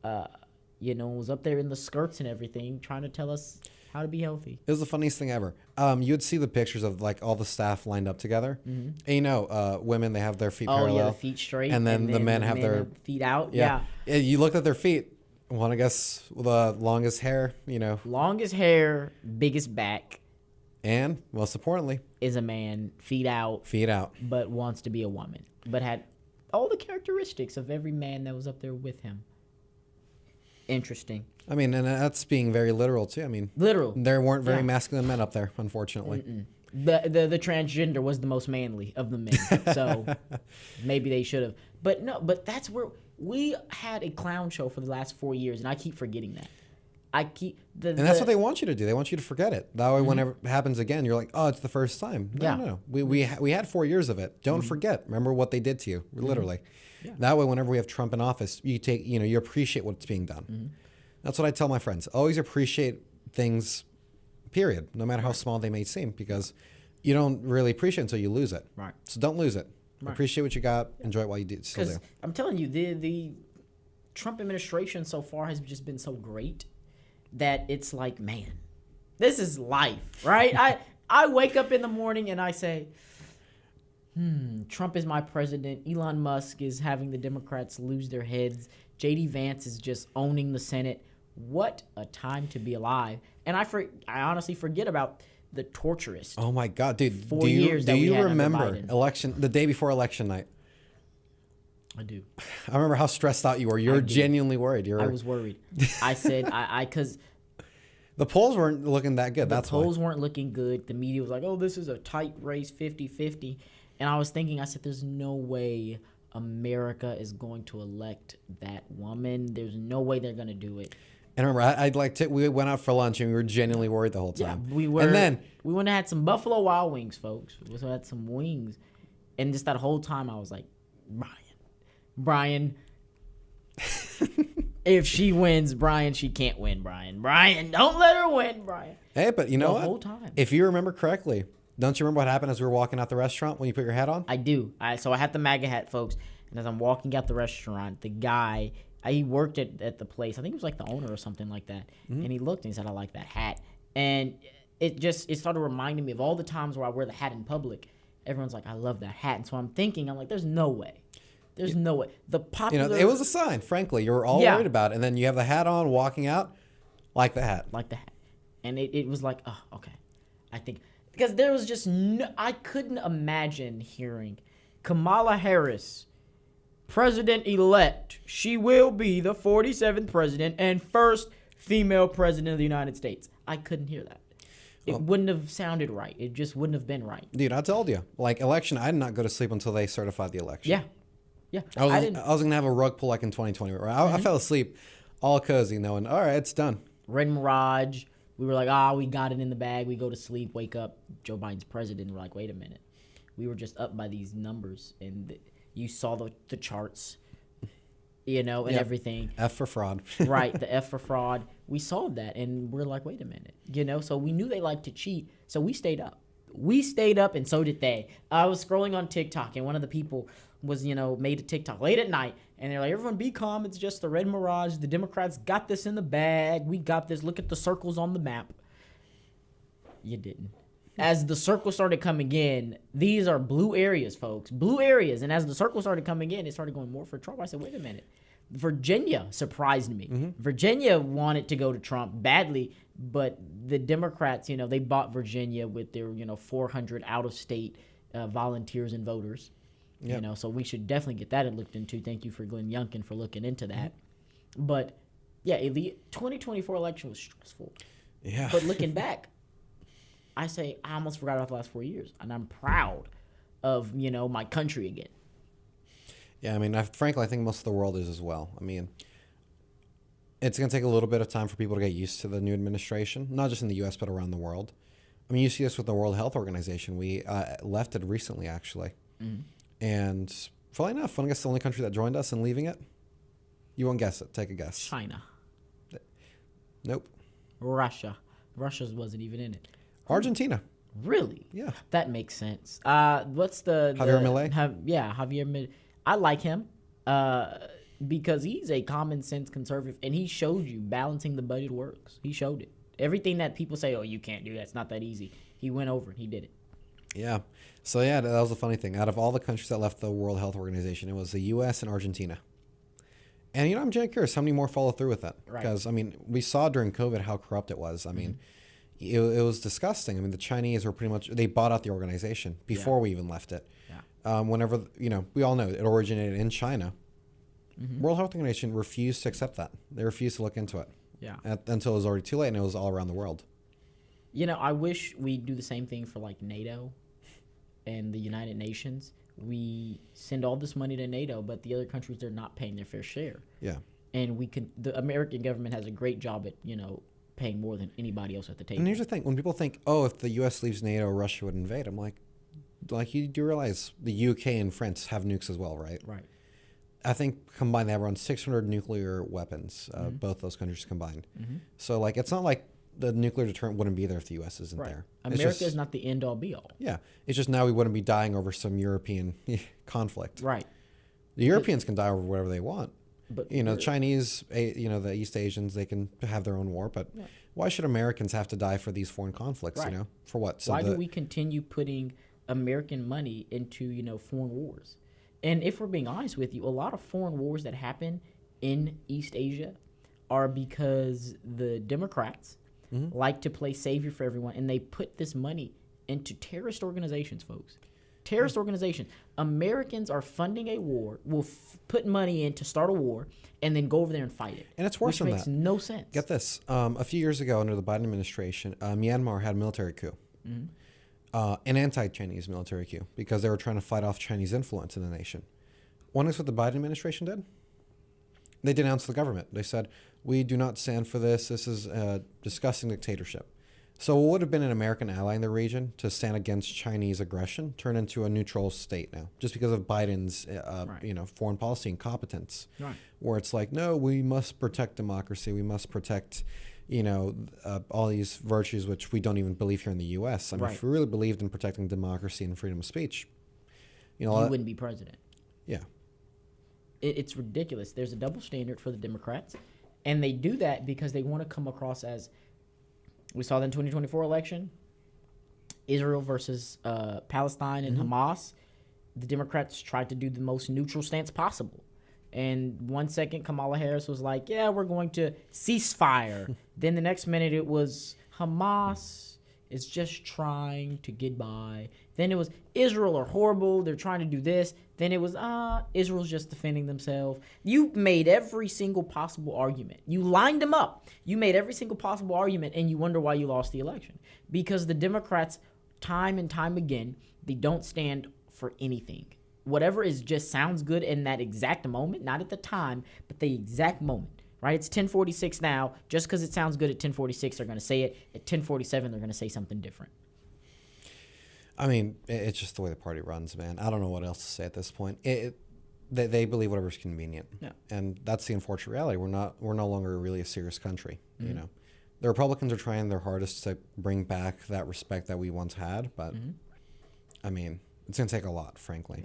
Was up there in the skirts and everything, trying to tell us how to be healthy. It was the funniest thing ever. You'd see the pictures of like all the staff lined up together. Mm-hmm. And women, they have their feet parallel. Oh yeah, the feet straight. And then the men have their feet out. Yeah. You looked at their feet. Want to guess the longest hair? Longest hair, biggest back. And most importantly, is a man, feet out, but wants to be a woman, but had all the characteristics of every man that was up there with him. Interesting. I mean, and that's being very literal too. I mean, literal. There weren't very masculine men up there, unfortunately. The transgender was the most manly of the men, so maybe they should have. But no, but that's where we had a clown show for the last 4 years, and I keep forgetting that. And that's what they want you to do. They want you to forget it. That way, whenever it happens again, you're like, oh, it's the first time. No. We had 4 years of it. Don't forget. Remember what they did to you, literally. Yeah. That way, whenever we have Trump in office, you appreciate what's being done. Mm-hmm. That's what I tell my friends. Always appreciate things, period, no matter how small they may seem, because you don't really appreciate it until you lose it. Right. So don't lose it. Right. Appreciate what you got. Enjoy it while you still do. I'm telling you, the Trump administration so far has just been so great that it's like, man, this is life, right? I wake up in the morning and I say, Trump is my president. Elon Musk is having the Democrats lose their heads. J.D. Vance is just owning the Senate. What a time to be alive. And I honestly forget about the torturous. Oh my God, dude. 4 years do you remember the day before election night? I do. I remember how stressed out you were. You were genuinely worried. I was worried. I said, because the polls weren't looking that good. The polls weren't looking good. The media was like, oh, this is a tight race, 50-50. And I was thinking, I said, there's no way America is going to elect that woman. There's no way they're going to do it. And remember, I'd like to. We went out for lunch and we were genuinely worried the whole time. Yeah, we were. And then we went and had some Buffalo Wild Wings, folks. We also had some wings, and just that whole time I was like, Bryan. If she wins, Bryan, she can't win, Bryan. Bryan, don't let her win, Bryan. Hey, but you know what? The whole time. If you remember correctly, don't you remember what happened as we were walking out the restaurant when you put your hat on? I do. So I had the MAGA hat, folks, and as I'm walking out the restaurant, the guy, he worked at the place. I think he was like the owner or something like that. And he looked and he said, I like that hat. And it started reminding me of all the times where I wear the hat in public. Everyone's like, I love that hat. And so I'm like, there's no way. There's no way. The popular... it was a sign, frankly. You were all worried about it. And then you have the hat on, walking out, like the hat. Like the hat. And it was like, oh, okay. I think... Because there was just no... I couldn't imagine hearing Kamala Harris, president-elect. She will be the 47th president and first female president of the United States. I couldn't hear that. It wouldn't have sounded right. It just wouldn't have been right. Dude, I told you. Like, election, I did not go to sleep until they certified the election. Yeah. Yeah. I was going to have a rug pull like in 2020. I fell asleep all cozy knowing, all right, it's done. Red Mirage. We were like, we got it in the bag. We go to sleep, wake up, Joe Biden's president. We're like, wait a minute. We were just up by these numbers. And you saw the charts, and everything. F for fraud. Right, the F for fraud. We solved that, and we're like, wait a minute. So we knew they liked to cheat, so we stayed up. We stayed up, and so did they. I was scrolling on TikTok, and one of the people was, made a TikTok late at night, and they're like, everyone be calm. It's just the Red Mirage. The Democrats got this in the bag. We got this. Look at the circles on the map. You didn't. As the circles started coming in, these are blue areas, folks. Blue areas. And as the circles started coming in, it started going more for Trump. I said, wait a minute. Virginia surprised me. Virginia wanted to go to Trump badly, but the Democrats, they bought Virginia with their, 400 out-of-state volunteers and voters. Yep. So we should definitely get that looked into. Thank you for Glenn Youngkin for looking into that. But, yeah, the 2024 election was stressful. Yeah. But looking back, I almost forgot about the last 4 years, and I'm proud of, my country again. Yeah, I mean, frankly, I think most of the world is as well. I mean, it's going to take a little bit of time for people to get used to the new administration, not just in the U.S., but around the world. I mean, you see this with the World Health Organization. We left it recently, actually. Mm-hmm. And funnily enough, want to guess the only country that joined us in leaving it? You won't guess it. Take a guess. China. Nope. Russia. Russia wasn't even in it. Argentina. Really? Yeah. That makes sense. What's the... Javier Milei? Javier Milei. I like him because he's a common sense conservative, and he showed you balancing the budget works. He showed it. Everything that people say, you can't do that. It's not that easy. He went over it. He did it. Yeah. So, yeah, that was the funny thing. Out of all the countries that left the World Health Organization, it was the U.S. and Argentina. And, I'm genuinely curious how many more follow through with that. Right. Because, we saw during COVID how corrupt it was. I mean, it was disgusting. I mean, the Chinese were pretty much, they bought out the organization before we even left it. Yeah. Whenever, we all know it originated in China. Mm-hmm. World Health Organization refused to accept that. They refused to look into it. Yeah. Until it was already too late, and it was all around the world. I wish we'd do the same thing for, like, NATO and the United Nations. We send all this money to NATO, but the other countries, they're not paying their fair share. Yeah. And the American government has a great job at, paying more than anybody else at the table. And here's the thing. When people think, if the U.S. leaves NATO, Russia would invade, I'm like, you do realize the UK and France have nukes as well, right? Right. I think combined they have around 600 nuclear weapons, both those countries combined. Mm-hmm. So, it's not like the nuclear deterrent wouldn't be there if the U.S. isn't there. America is not the end-all, be-all. Yeah. It's just now we wouldn't be dying over some European conflict. Right. The Europeans can die over whatever they want. But the Chinese, the East Asians, they can have their own war. But why should Americans have to die for these foreign conflicts, For what? So why do we continue putting American money into, foreign wars? And if we're being honest with you, a lot of foreign wars that happen in East Asia are because the Democrats like to play savior for everyone, and they put this money into terrorist organizations, folks. Terrorist organizations. Americans are funding a war, will put money in to start a war, and then go over there and fight it. And it's worse than that. Which makes no sense. Get this. A few years ago, under the Biden administration, Myanmar had a military coup. Mm-hmm. An anti-Chinese military coup, because they were trying to fight off Chinese influence in the nation. Want to guess what the Biden administration did? They denounced the government. They said, we do not stand for this. This is a disgusting dictatorship. So what would have been an American ally in the region to stand against Chinese aggression turned into a neutral state now, just because of Biden's, foreign policy incompetence, where it's like, no, we must protect democracy. We must protect, all these virtues which we don't even believe here in the U.S. I mean, if we really believed in protecting democracy and freedom of speech, you wouldn't be president. Yeah. It's ridiculous. There's a double standard for the Democrats, and they do that because they want to come across as, we saw the 2024 election, Israel versus Palestine and Hamas. The Democrats tried to do the most neutral stance possible. And 1 second, Kamala Harris was like, yeah, we're going to ceasefire. Then the next minute it was Hamas is just trying to get by. Then it was Israel are horrible. They're trying to do this. Then it was, Israel's just defending themselves. You made every single possible argument. You lined them up. You made every single possible argument, and you wonder why you lost the election. Because the Democrats, time and time again, they don't stand for anything. Whatever is just sounds good in that exact moment, not at the time, but the exact moment, right? It's 10:46 now. Just because it sounds good at 10:46, they're going to say it. At 10:47, they're going to say something different. I mean, it's just the way the party runs, man. I don't know what else to say at this point. They believe whatever's convenient, and that's the unfortunate reality. We're no longer really a serious country. The Republicans are trying their hardest to bring back that respect that we once had, but I mean, it's going to take a lot, frankly.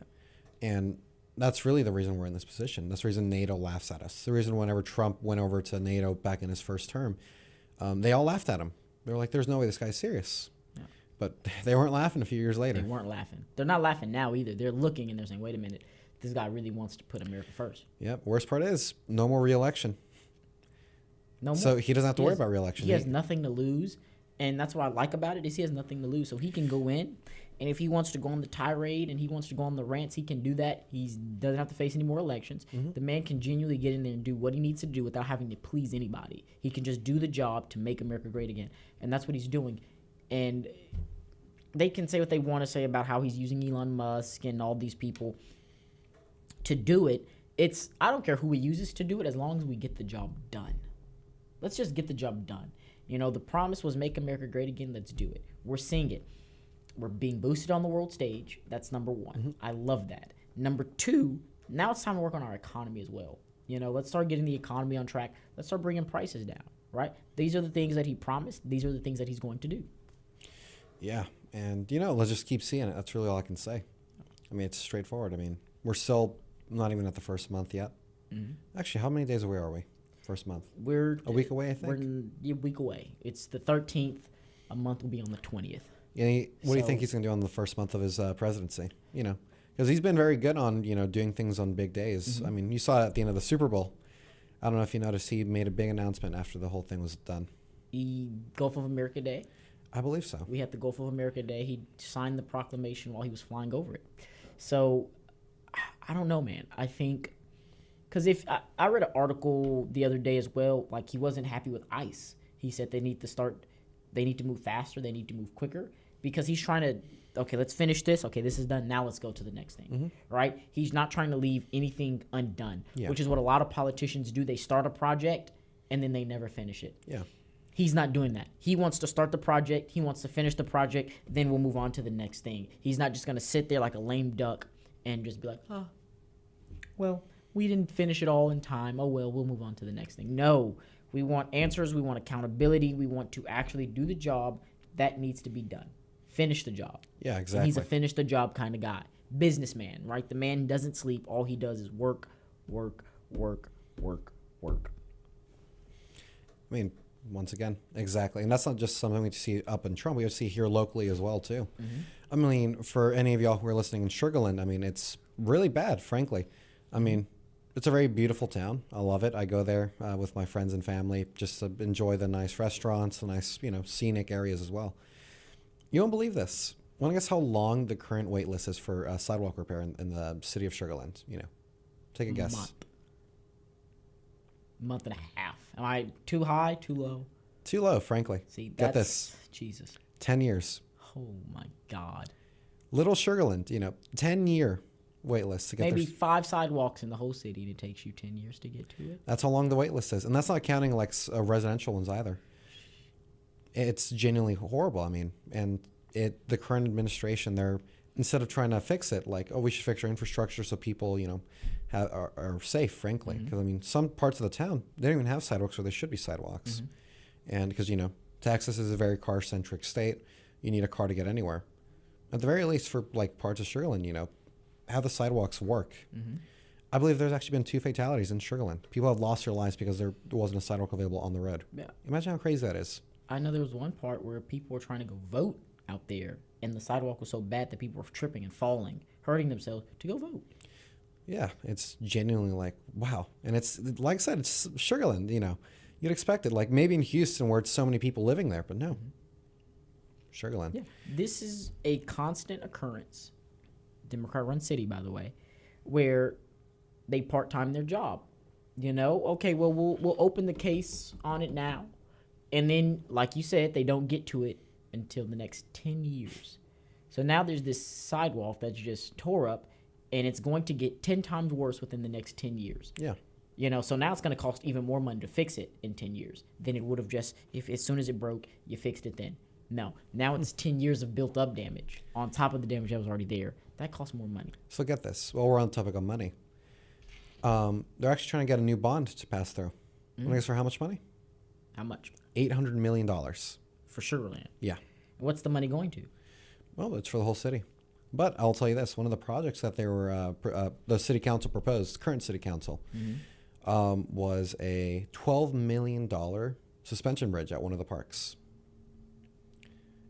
And that's really the reason we're in this position. That's the reason NATO laughs at us. The reason whenever Trump went over to NATO back in his first term, they all laughed at him. They were like, there's no way this guy's serious. But they weren't laughing a few years later. They weren't laughing. They're not laughing now either. They're looking and they're saying, wait a minute, this guy really wants to put America first. Yep. Worst part is no more re-election. No more. So he doesn't have to worry about re-election. He has nothing to lose. And that's what I like about it is he has nothing to lose. So he can go in, and if he wants to go on the tirade and he wants to go on the rants, he can do that. He doesn't have to face any more elections. The man can genuinely get in there and do what he needs to do without having to please anybody. He can just do the job to make America great again. And that's what he's doing. And they can say what they want to say about how he's using Elon Musk and all these people to do it. I don't care who he uses to do it as long as we get the job done. Let's just get the job done. The promise was make America great again. Let's do it. We're seeing it. We're being boosted on the world stage. That's number one. I love that. Number two, now it's time to work on our economy as well. Let's start getting the economy on track. Let's start bringing prices down, right? These are the things that he promised. These are the things that he's going to do. Yeah. And, let's just keep seeing it. That's really all I can say. I mean, it's straightforward. I mean, we're still not even at the first month yet. Actually, how many days away are we? First month. We're a week away, I think. We're a week away. It's the 13th. A month will be on the 20th. Yeah. What do you think he's going to do on the first month of his presidency? Because he's been very good on, doing things on big days. I mean, you saw it at the end of the Super Bowl. I don't know if you noticed, he made a big announcement after the whole thing was done. Gulf of America Day? I believe so. We had the Gulf of America Day. He signed the proclamation while he was flying over it. So, I don't know, man. I think, because I read an article the other day as well, like he wasn't happy with ICE. He said they need to move faster, they need to move quicker, because he's trying to, okay, let's finish this. Okay, this is done. Now let's go to the next thing, right? He's not trying to leave anything undone, which is what a lot of politicians do. They start a project and then they never finish it. Yeah. He's not doing that. He wants to start the project. He wants to finish the project. Then we'll move on to the next thing. He's not just going to sit there like a lame duck and just be like, well, we didn't finish it all in time. Oh, well, we'll move on to the next thing. No, we want answers. We want accountability. We want to actually do the job that needs to be done. Finish the job. Yeah, exactly. And he's a finish the job kind of guy. Businessman, right? The man doesn't sleep. All he does is work, work, work, work, work. I mean, once again, exactly. And that's not just something we see up in Trump. We see here locally as well, too. I mean, for any of y'all who are listening in Sugar Land, I mean, it's really bad, frankly. I mean, it's a very beautiful town. I love it. I go there with my friends and family just to enjoy the nice restaurants, the nice, scenic areas as well. You won't believe this. Want to guess how long the current wait list is for sidewalk repair in the city of Sugar Land? Take a guess. Month and a half. Am I too high, too low? Too low, frankly. See, get this. Jesus. 10 years. Oh, my God. Little Sugar Land, 10-year wait lists to get Maybe 5 sidewalks in the whole city, and it takes you 10 years to get to it. That's how long the wait list is. And that's not counting like residential ones either. It's genuinely horrible. I mean, and the current administration, they're, instead of trying to fix it, like, oh, we should fix our infrastructure so people, are safe, frankly. Because, I mean, some parts of the town, they don't even have sidewalks where there should be sidewalks. And because, Texas is a very car-centric state. You need a car to get anywhere. At the very least, for, like, parts of Sugar Land, have the sidewalks work. I believe there's actually been 2 fatalities in Sugar Land. People have lost their lives because there wasn't a sidewalk available on the road. Yeah. Imagine how crazy that is. I know there was one part where people were trying to go vote out there, and the sidewalk was so bad that people were tripping and falling, hurting themselves to go vote. Yeah, it's genuinely like, wow. And it's, like I said, it's Sugar Land, You'd expect it, like maybe in Houston where it's so many people living there, but no. Sugar Land. Yeah. This is a constant occurrence, Democrat-run city, by the way, where they part-time their job. Okay, well, we'll open the case on it now. And then, like you said, they don't get to it until the next 10 years. So now there's this sidewalk that's just tore up, and it's going to get 10 times worse within the next 10 years. Yeah. So now it's going to cost even more money to fix it in 10 years than it would have just, if as soon as it broke, you fixed it then. No. Now it's 10 years of built-up damage on top of the damage that was already there. That costs more money. So get this. While we're on the topic of money, they're actually trying to get a new bond to pass through. Want to guess for how much money? How much? $800 million. For Sugar Land. Yeah. What's the money going to? Well, it's for the whole city. But I'll tell you this. One of the projects that they were, the city council proposed, current city council, was a $12 million suspension bridge at one of the parks.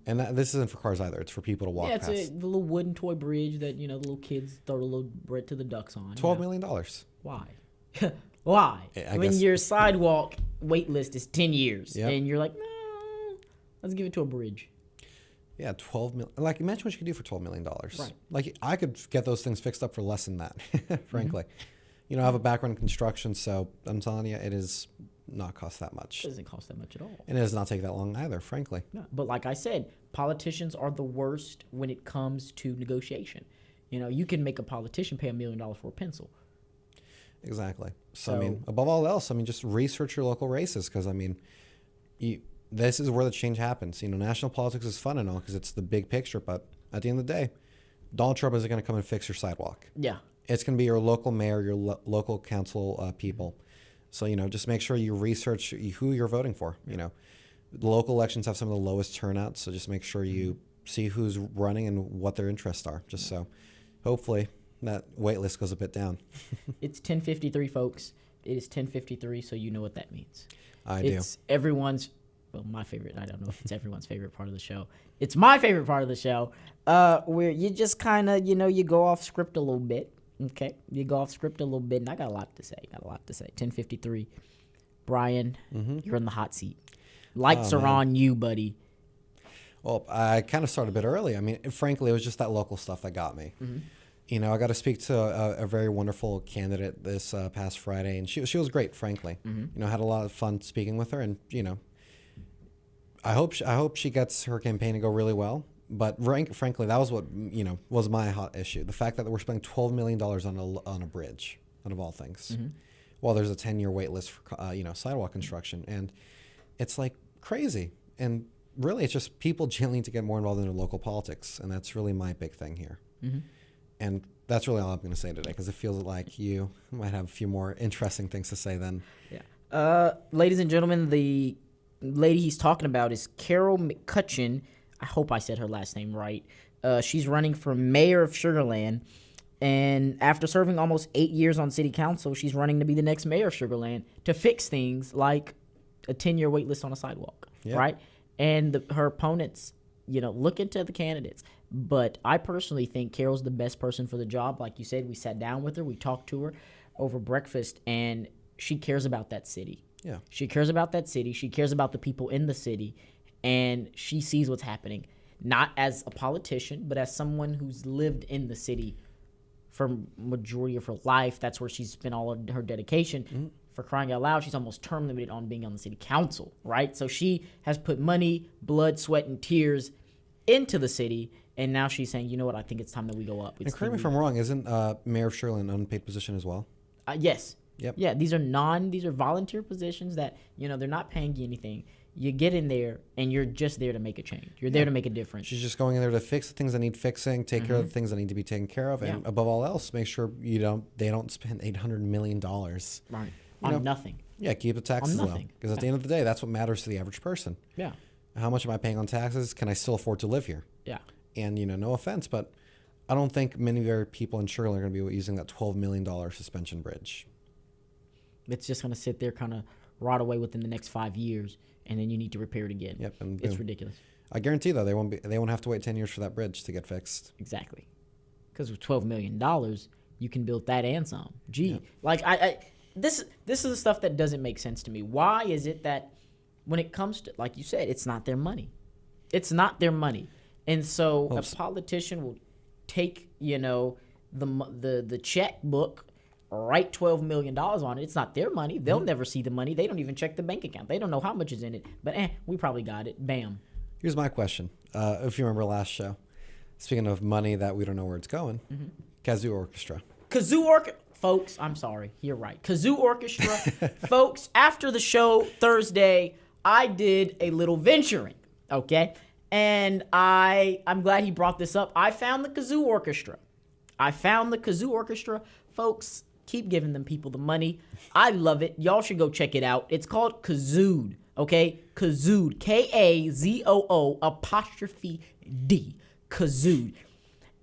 And this isn't for cars either. It's for people to walk past. Yeah, it's the little wooden toy bridge that, the little kids throw a little bread to the ducks on. $12 million. Why? Why? When your sidewalk wait list is 10 years. Yep. And you're like, no, let's give it to a bridge. Yeah, $12 million. Like, imagine what you could do for $12 million. Right. Like, I could get those things fixed up for less than that, frankly. I have a background in construction, so I'm telling you, it is not cost that much. It doesn't cost that much at all. And it does not take that long either, frankly. No, but like I said, politicians are the worst when it comes to negotiation. You can make a politician pay $1 million for a pencil. Exactly. So, I mean, above all else, just research your local races because, this is where the change happens. National politics is fun and all because it's the big picture, but at the end of the day, Donald Trump isn't going to come and fix your sidewalk. Yeah. It's going to be your local mayor, your local council people. So, just make sure you research who you're voting for. The local elections have some of the lowest turnouts, so just make sure you see who's running and what their interests are, just so hopefully that wait list goes a bit down. It's 10:53, folks. It is 10:53, so you know what that means. It's everyone's, my favorite. I don't know if it's everyone's favorite part of the show. It's my favorite part of the show, where you just kind of, you go off script a little bit. Okay, you go off script a little bit, and I got a lot to say. 10:53. Bryan, you're in the hot seat. Lights are on you, buddy. Well, I kind of started a bit early. Frankly, it was just that local stuff that got me. I got to speak to a very wonderful candidate this past Friday, and she was great, frankly. Had a lot of fun speaking with her, and I hope she gets her campaign to go really well. But frankly, that was what was my hot issue: the fact that we're spending $12 million on a bridge, out of all things, while there's a 10-year wait list for sidewalk construction, and it's like crazy. And really, it's just people need to get more involved in their local politics, and that's really my big thing here. And that's really all I'm going to say today, because it feels like you might have a few more interesting things to say then. Yeah. Ladies and gentlemen, the lady he's talking about is Carol McCutcheon. I hope I said her last name right. She's running for mayor of Sugar Land. And after serving almost 8 years on city council, she's running to be the next mayor of Sugar Land to fix things like a 10-year wait list on a sidewalk, right? And her opponents, look into the candidates. But I personally think Carol's the best person for the job. Like you said, we sat down with her. We talked to her over breakfast, and she cares about that city. Yeah. She cares about that city. She cares about the people in the city. And she sees what's happening, not as a politician, but as someone who's lived in the city for majority of her life. That's where she's spent all of her dedication. For crying out loud, she's almost term limited on being on the city council, right? So she has put money, blood, sweat, and tears into the city, And now she's saying, you know what? I think it's time that we go up. And correct me if I'm wrong. Isn't Mayor of Shirley an unpaid position as well? Yes. Yep. Yeah, these are volunteer positions that, they're not paying you anything. You get in there and you're just there to make a change. You're there to make a difference. She's just going in there to fix the things that need fixing, take care of the things that need to be taken care of, and above all else, make sure they don't spend $800 million. Right. On nothing. Yeah, keep the taxes low. Because at the end of the day, that's what matters to the average person. Yeah. How much am I paying on taxes? Can I still afford to live here? Yeah. And, no offense, but I don't think many of our people in Shirley are going to be using that $12 million suspension bridge. It's just going to sit there, kind of rot away within the next 5 years, and then you need to repair it again. Yep, and it's ridiculous. I guarantee though they won't have to wait 10 years for that bridge to get fixed. Exactly, because with $12 million, you can build that and some. This is the stuff that doesn't make sense to me. Why is it that when it comes to, like you said, it's not their money, and so a politician will take the checkbook, write $12 million on it. It's not their money. They'll never see the money. They don't even check the bank account. They don't know how much is in it. But we probably got it. Bam. Here's my question. If you remember last show, speaking of money that we don't know where it's going, Kazoo Orchestra. Folks, I'm sorry. You're right. Kazoo Orchestra. Folks, after the show Thursday, I did a little venturing, okay? And I'm glad he brought this up. I found the Kazoo Orchestra. Folks, keep giving them people the money. I love it. Y'all should go check it out. It's called Kazooed, okay? Kazooed. Kazoo''D. Kazooed.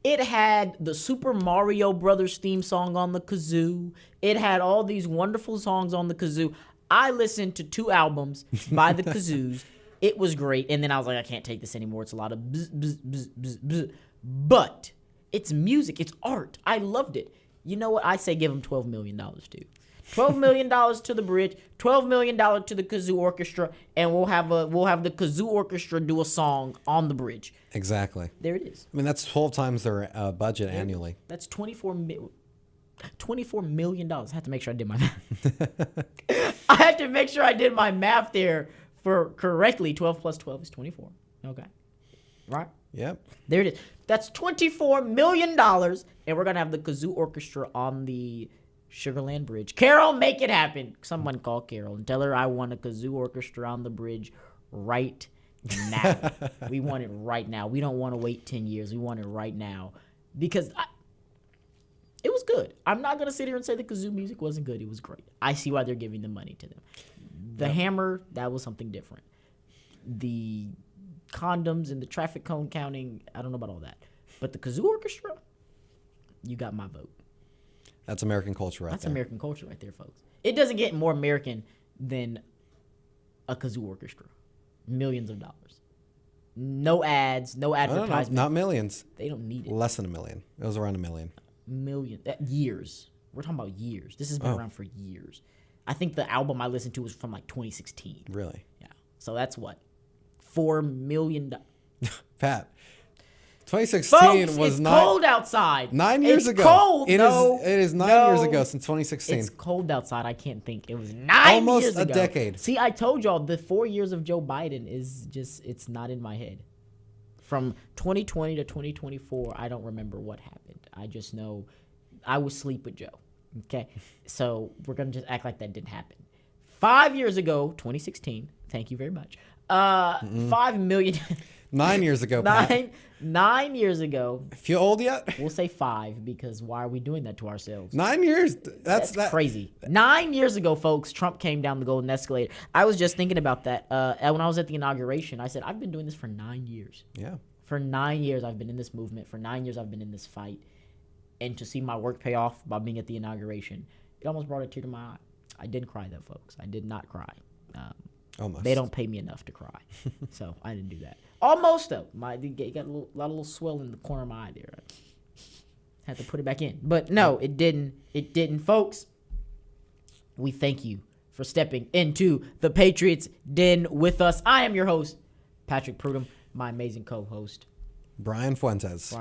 It had the Super Mario Brothers theme song on the kazoo. It had all these wonderful songs on the kazoo. I listened to 2 albums by the Kazoos. It was great. And then I was like, I can't take this anymore. It's a lot of bzz, bzz, bzz, bzz, bzz. But it's music. It's art. I loved it. You know what? I say give them $12 million to. $12 million to the bridge, $12 million to the Kazoo Orchestra, and we'll have the Kazoo Orchestra do a song on the bridge. Exactly. There it is. I mean, that's 12 times their budget annually. That's $24 million. I had to make sure I did my math. I had to make sure I did my math there for correctly. 12 plus 12 is 24. Okay. Right? Yep. There it is. That's $24 million, and we're going to have the Kazoo Orchestra on the Sugarland Bridge. Carol, make it happen. Someone call Carol and tell her I want a Kazoo Orchestra on the bridge right now. We want it right now. We don't want to wait 10 years. We want it right now because it was good. I'm not going to sit here and say the kazoo music wasn't good. It was great. I see why they're giving the money to them. The hammer, that was something different. The condoms and the traffic cone counting, I don't know about all that. But the Kazoo Orchestra, you got my vote. That's American culture right there. That's American culture right there, folks. It doesn't get more American than a Kazoo Orchestra. Millions of dollars. No ads, no advertisement. No, not millions. They don't need it. Less than $1 million. It was around $1 million. Years. We're talking about years. This has been around for years. I think the album I listened to was from like 2016. Really? Yeah. So that's what? $4 million. Pat, 2016 Folks, was it's not cold outside. 9 years ago. Cold. It is 9 years ago since 2016. It's cold outside. I can't think. It was 9 years ago. Almost a decade. See, I told y'all the 4 years of Joe Biden is just, it's not in my head. From 2020 to 2024, I don't remember what happened. I just know I was asleep with Joe. Okay? So we're going to just act like that didn't happen. 5 years ago, 2016, thank you very much. 5 million. 9 years ago, Pat. 9 years ago. Feel old yet? We'll say 5 because why are we doing that to ourselves? 9 years? That's crazy. 9 years ago, folks, Trump came down the golden escalator. I was just thinking about that. When I was at the inauguration, I said, I've been doing this for 9 years. Yeah. For 9 years, I've been in this movement. For 9 years, I've been in this fight. And to see my work pay off by being at the inauguration, it almost brought a tear to my eye. I didn't cry, though, folks. I did not cry. Almost. They don't pay me enough to cry. So I didn't do that. Almost, though. Got a lot of little swell in the corner of my eye there. Had to put it back in. But no, it didn't. It didn't. Folks, we thank you for stepping into the Patriots Den with us. I am your host, Patrick Prudhomme, my amazing co-host, Bryan Fuentes.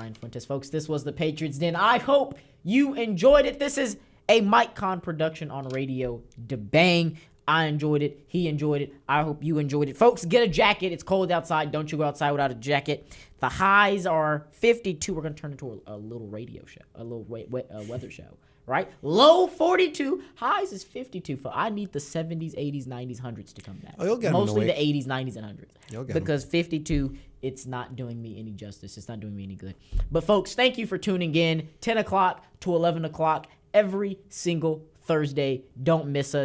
Folks, this was the Patriots Den. I hope you enjoyed it. This is a Mike Kahn production on Radiodabang. I enjoyed it. He enjoyed it. I hope you enjoyed it. Folks, get a jacket. It's cold outside. Don't you go outside without a jacket. The highs are 52. We're going to turn into a little radio show, a little weather show, right? Low 42. Highs is 52. I need the 70s, 80s, 90s, 100s to come back. Oh, you'll get mostly them the 80s, 90s, and 100s. You'll get because 52, it's not doing me any justice. It's not doing me any good. But, folks, thank you for tuning in. 10 o'clock to 11 o'clock every single Thursday. Don't miss us.